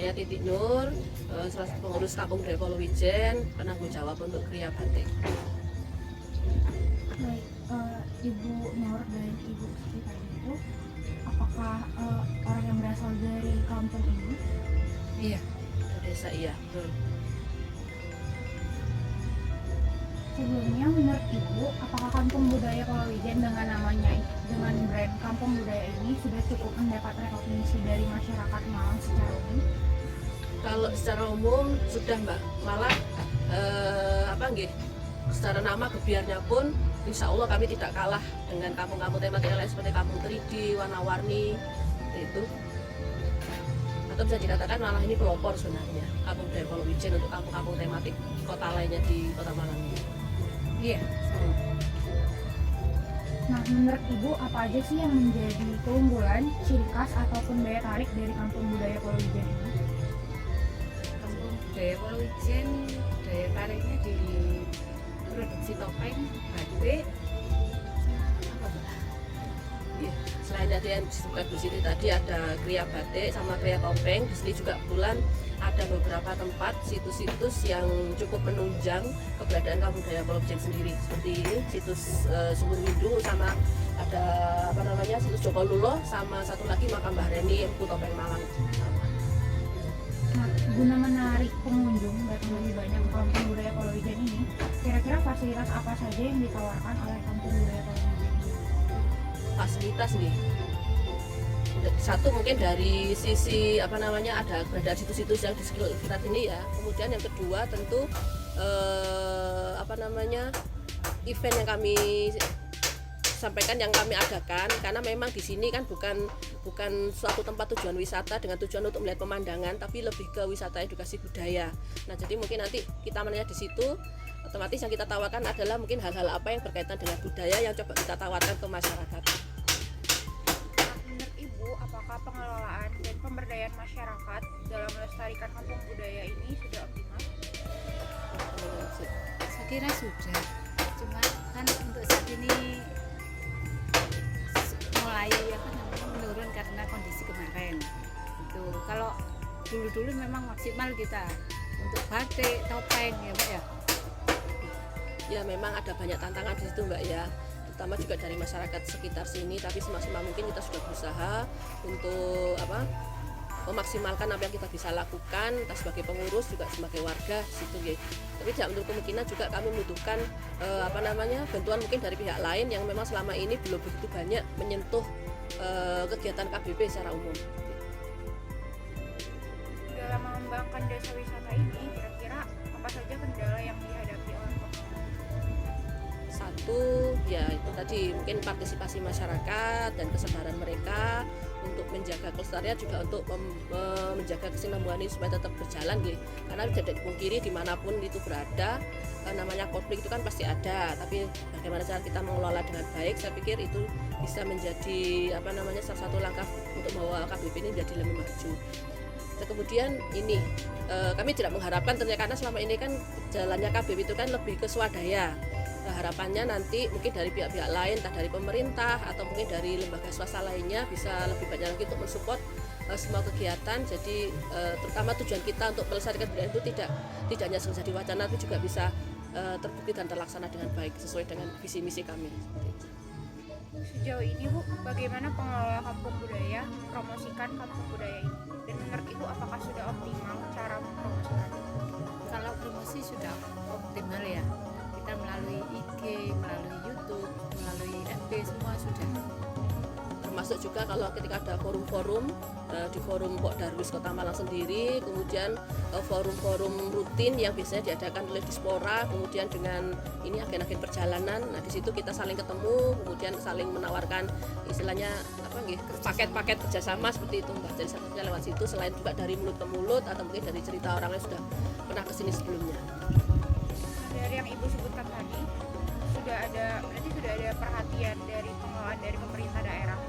Saya Titik Nur, salah satu pengurus Kampung Budaya Polowijen, penanggung jawab untuk Kriya Batik. Baik, Ibu Nur dan Ibu Siti tadi itu, apakah orang yang berasal dari kampung ini? Iya, dari desa, iya. Sebelumnya menurut Ibu, apakah Kampung Budaya Polowijen dengan namanya, dengan brand Kampung Budaya ini sudah cukup mendapat recognition dari masyarakat Malang secara umum? Kalau secara umum sudah Mbak, malah secara nama gebiarnya pun insya Allah kami tidak kalah dengan kampung-kampung tematik lain seperti Kampung 3D, warna-warni itu. Atau bisa dikatakan malah ini pelopor sebenarnya Kampung Budaya Polowijen untuk kampung-kampung tematik kota lainnya di Kota Malang ini. Iya. Nah, menurut Ibu apa aja sih yang menjadi keunggulan, ciri khas ataupun daya tarik dari Kampung Budaya Polowijen ini? Kampung Budaya Polowijen daya tariknya di produksi topeng, batik, Iya. Selain dari yang disebutkan Bu Siti tadi ada kriya batik sama kriya topeng, di sini juga kebetulan ada beberapa tempat situs-situs yang cukup menunjang keberadaan Kampung Budaya Polowijen sendiri, seperti ini situs Sumur Windu, sama ada situs Joko Lulo, sama satu lagi makam Mbah Reni Empu Topeng Malang. Nah, guna menarik pengunjung datang lebih banyak ke Kampung Budaya Polowijen ini, kira-kira fasilitas apa saja yang ditawarkan oleh Kampung Budaya Polowijen ini? Fasilitas nih, satu mungkin dari sisi ada keberadaan situs-situs yang di sekitar ini ya. Kemudian yang kedua tentu event yang kami sampaikan, yang kami adakan, karena memang di sini kan bukan suatu tempat tujuan wisata dengan tujuan untuk melihat pemandangan, tapi lebih ke wisata edukasi budaya. Nah, jadi mungkin nanti kita melihat di situ, otomatis yang kita tawarkan adalah mungkin hal-hal apa yang berkaitan dengan budaya yang coba kita tawarkan ke masyarakat. Menurut Ibu, apakah pengelolaan dan pemberdayaan masyarakat dalam melestarikan kampung budaya ini sudah optimal? saya kira sudah. Cuma kan untuk saat ini mulai menurun karena kondisi kemarin. Itu kalau dulu memang maksimal kita untuk batik, topeng ya Mbak ya. Ya memang ada banyak tantangan di situ Mbak ya, terutama juga dari masyarakat sekitar sini, tapi semaksimal mungkin kita sudah berusaha untuk memaksimalkan apa yang kita bisa lakukan, entah sebagai pengurus juga sebagai warga di situ ya. Tapi tidak menutup kemungkinan juga kami membutuhkan bantuan mungkin dari pihak lain yang memang selama ini belum begitu banyak menyentuh kegiatan KBP secara umum. Dalam mengembangkan desa wisata ini, kira-kira apa saja kendala yang dihadapi oleh pengelola? Satu ya itu tadi mungkin partisipasi masyarakat dan kesadaran mereka untuk menjaga kelestarian, juga untuk menjaga kesinambungan ini supaya tetap berjalan gitu. Karena tidak dipungkiri dimanapun itu berada, namanya konflik itu kan pasti ada, tapi bagaimana cara kita mengelola dengan baik, saya pikir itu bisa menjadi salah satu langkah untuk membawa KBP ini menjadi lebih maju. Dan kemudian ini kami tidak mengharapkan ternyata, karena selama ini kan jalannya KBP itu kan lebih ke swadaya. Harapannya nanti mungkin dari pihak-pihak lain, entah dari pemerintah atau mungkin dari lembaga swasta lainnya, bisa lebih banyak lagi untuk mensupport semua kegiatan. Jadi terutama tujuan kita untuk melestarikan budaya itu tidak hanya menjadi wacana, tapi juga bisa terbukti dan terlaksana dengan baik sesuai dengan visi misi kami. Sejauh ini Bu, bagaimana pengelola kampung budaya mempromosikan kampung budaya ini? Dan menurut Ibu, apakah sudah optimal cara mempromosikannya? Kalau promosi sudah optimal ya. Kita melalui IG, melalui YouTube, melalui FB, semua sudah. Termasuk juga kalau ketika ada forum-forum di forum Pok Darwis Kota Malang sendiri, kemudian forum-forum rutin yang biasanya diadakan oleh Dispora, kemudian dengan ini agen-agen perjalanan. Nah, di situ kita saling ketemu, kemudian saling menawarkan istilahnya paket-paket kerjasama seperti itu Mbak. Jadi satunya lewat situ, selain juga dari mulut ke mulut atau mungkin dari cerita orang yang sudah pernah kesini sebelumnya. Dari yang Ibu sebutkan tadi, berarti sudah ada perhatian dari pengelolaan dari pemerintah daerah.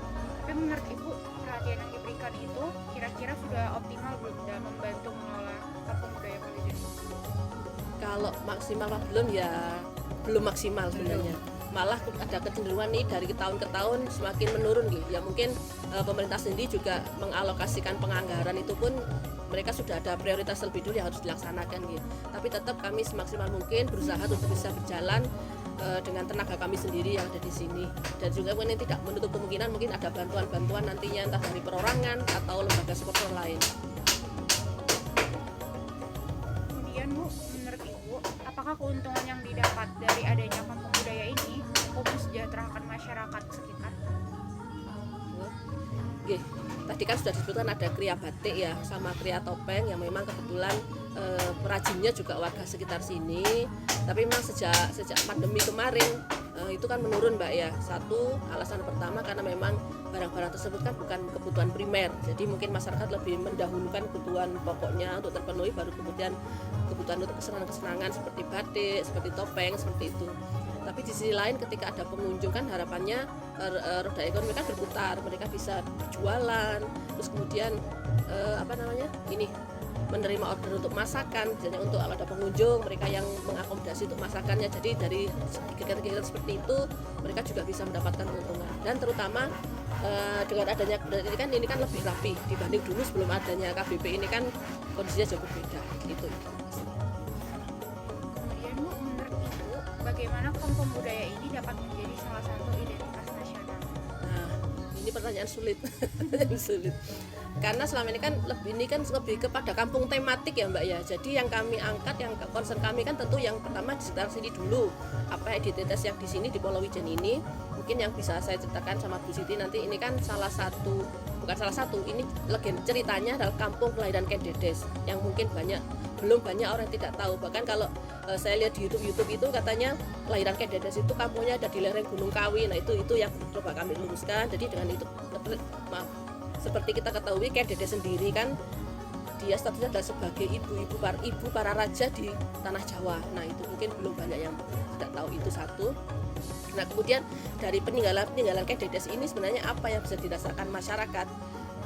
Tapi menurut Ibu, perhatian yang diberikan itu kira-kira sudah optimal belum dalam membantu mengelola kampung budaya Polowijen? Kalau maksimal apa belum ya, belum maksimal sebenarnya. malah ada kecenderungan nih dari tahun ke tahun semakin menurun gitu. Ya mungkin pemerintah sendiri juga mengalokasikan penganggaran itu pun mereka sudah ada prioritas lebih dulu yang harus dilaksanakan gitu. Tapi tetap kami semaksimal mungkin berusaha untuk bisa berjalan dengan tenaga kami sendiri yang ada di sini. Dan juga mungkin tidak menutup kemungkinan mungkin ada bantuan-bantuan nantinya entah dari perorangan atau lembaga sponsor lain. Kemudian Bu, menurut Ibu, apakah keuntungan yang didapat dari adanya kampung budaya ini cukup mensejahterakan masyarakat sekitar? Oke, tadi kan sudah disebutkan ada kriya batik ya sama kriya topeng yang memang kebetulan perajinnya juga warga sekitar sini. Tapi memang sejak pandemi kemarin itu kan menurun Mbak ya. Satu alasan pertama karena memang barang-barang tersebut kan bukan kebutuhan primer. Jadi mungkin masyarakat lebih mendahulukan kebutuhan pokoknya untuk terpenuhi, baru kemudian kebutuhan untuk kesenangan-kesenangan seperti batik, seperti topeng, seperti itu. Tapi di sisi lain ketika ada pengunjung kan harapannya roda ekonomi kan berputar, mereka bisa jualan, terus kemudian ini menerima order untuk masakan, misalnya untuk kalau ada pengunjung mereka yang mengakomodasi untuk masakannya. Jadi dari kegiatan-kegiatan seperti itu mereka juga bisa mendapatkan keuntungan. Dan terutama dengan adanya ini kan lebih rapi dibanding dulu sebelum adanya KBP ini kan kondisinya jauh berbeda gitu. Kemudian Bu, menurut Ibu, bagaimana kampung budaya ini dapat menjadi salah satu identitas nasional? Nah, ini pertanyaan sulit. Sulit. Karena selama ini kan lebih kepada kampung tematik ya Mbak ya. Jadi yang kami angkat, yang concern kami kan tentu yang pertama di sekitar sini dulu. Apa identitas yang di sini di Polowijen ini, mungkin yang bisa saya ceritakan sama Bu Siti nanti, ini kan ini legenda ceritanya adalah kampung kelahiran Ken Dedes yang mungkin belum banyak orang yang tidak tahu. Bahkan kalau saya lihat di YouTube itu katanya kelahiran Ken Dedes itu kampungnya ada di lereng Gunung Kawi. Nah itu yang coba kami luruskan. Jadi dengan itu seperti kita ketahui Ken Dedes sendiri kan dia statusnya adalah sebagai ibu para raja di tanah Jawa. Nah itu mungkin belum banyak yang tidak tahu, itu satu. Nah kemudian dari peninggalan Ken Dedes ini sebenarnya apa yang bisa dirasakan masyarakat?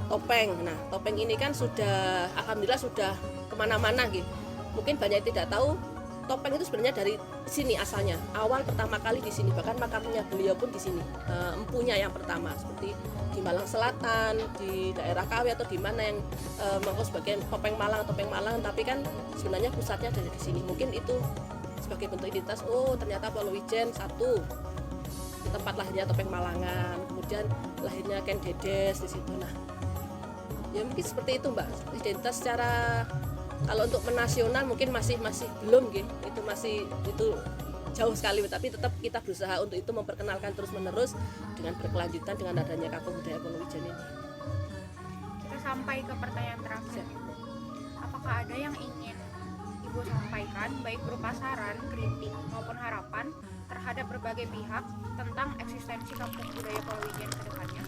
Topeng. Nah topeng ini kan sudah alhamdulillah sudah kemana-mana gitu. Mungkin banyak yang tidak tahu topeng itu sebenarnya dari sini asalnya. Awal pertama kali di sini, bahkan makamnya beliau pun di sini. Empunya yang pertama seperti di Malang Selatan, di daerah Kawi atau di mana yang mengaku sebagai topeng Malang, tapi kan sebenarnya pusatnya dari di sini. Mungkin itu sebagai bentuk identitas. Oh, ternyata Polowijen satu tempat lahirnya topeng Malangan, kemudian lahirnya Ken Dedes di situ. Nah, ya mungkin seperti itu Mbak. Identitas secara kalau untuk menasional mungkin masih belum gitu. Itu jauh sekali, tapi tetap kita berusaha untuk itu memperkenalkan terus-menerus dengan berkelanjutan dengan adanya kampung budaya Polowijen ini. Kita sampai ke pertanyaan terakhir. Apakah ada yang ingin Ibu sampaikan baik berupa saran, kritik maupun harapan terhadap berbagai pihak tentang eksistensi kampung budaya Polowijen ke depannya?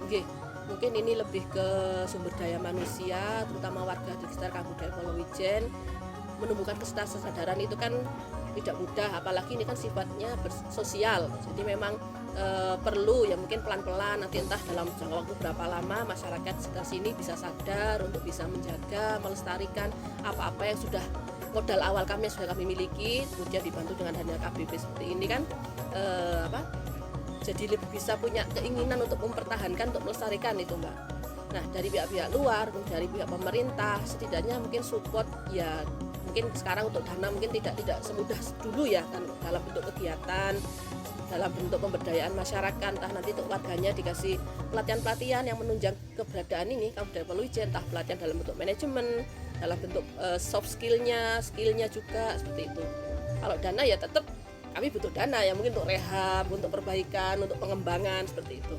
Oke. Mungkin ini lebih ke sumber daya manusia, terutama warga di sekitar kampung budaya Polowijen. Menumbuhkan kesadaran itu kan tidak mudah, apalagi ini kan sifatnya sosial. Jadi memang perlu ya mungkin pelan-pelan, nanti entah dalam jangka waktu berapa lama masyarakat sekitar sini bisa sadar untuk bisa menjaga, melestarikan apa-apa yang sudah modal awal kami yang sudah kami miliki, kemudian dibantu dengan adanya KBP seperti ini kan jadi lebih bisa punya keinginan untuk mempertahankan, untuk melestarikan itu Mbak. Nah dari pihak-pihak luar, dari pihak pemerintah setidaknya mungkin support ya. Mungkin sekarang untuk dana mungkin tidak semudah dulu ya kan, dalam bentuk kegiatan, dalam bentuk pemberdayaan masyarakat, entah nanti untuk warganya dikasih pelatihan-pelatihan yang menunjang keberadaan ini kampung budaya Polowijen, entah pelatihan dalam bentuk manajemen, dalam bentuk soft skillnya juga seperti itu. Kalau dana ya tetap kami butuh dana ya mungkin untuk rehab, untuk perbaikan, untuk pengembangan seperti itu.